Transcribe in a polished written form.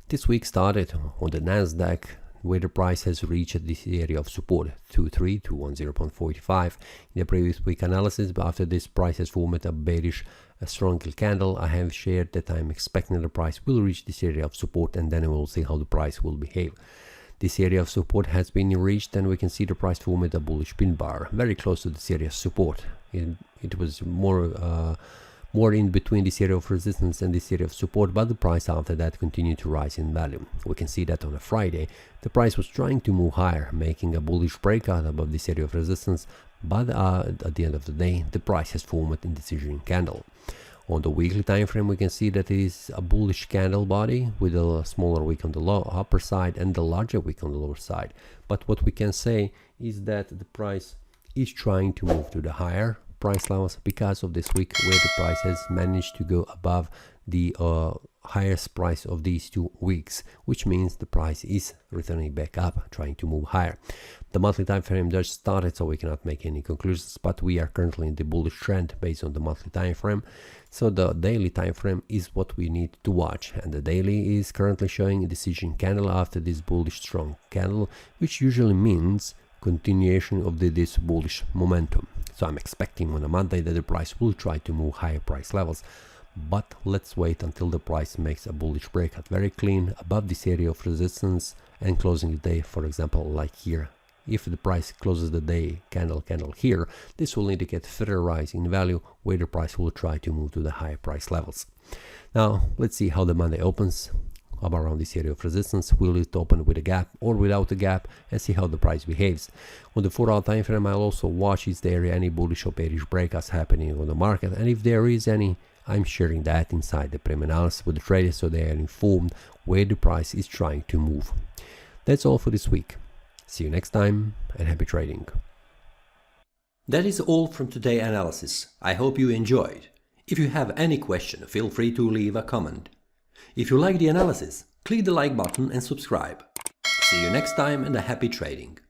This week started on the NASDAQ, where the price has reached this area of support 23210.45 in the previous week analysis. But after this, price has formed a bearish strong candle. I have shared that I'm expecting the price will reach this area of support, and then we will see how the price will behave. This area of support has been reached, and we can see the price formed a bullish pin bar very close to this area of support. It was more in between this area of resistance and this area of support, but the price after that continued to rise in value. We can see that on a Friday the price was trying to move higher, making a bullish breakout above this area of resistance, but at the end of the day the price has formed a indecision candle. On the weekly time frame, we can see that it is a bullish candle body with a smaller wick on the upper side and the larger wick on the lower side. But what we can say is that the price is trying to move to the higher price levels because of this week, where the price has managed to go above the highest price of these 2 weeks, which means the price is returning back up, trying to move higher. The monthly time frame just started, so we cannot make any conclusions, but we are currently in the bullish trend based on the monthly time frame. So the daily time frame is what we need to watch, and the daily is currently showing a decision candle after this bullish strong candle, which usually means continuation of this bullish momentum. So I'm expecting on a Monday that the price will try to move higher price levels, but let's wait until the price makes a bullish breakout very clean above this area of resistance and closing the day, for example, like here. If the price closes the day candle here, this will indicate further rise in value, where the price will try to move to the higher price levels. Now let's see how the Monday opens around this area of resistance. Will it open with a gap or without a gap, and see how the price behaves. On the 4-hour time frame, I'll also watch is there any bullish or bearish breakouts happening on the market, and if there is any, I'm sharing that inside the premium analysis with the traders, so they are informed where the price is trying to move. That's all for this week. See you next time, and happy trading. That is all from today's analysis. I hope you enjoyed. If you have any question, feel free to leave a comment. If you like the analysis, click the like button and subscribe. See you next time, and a happy trading.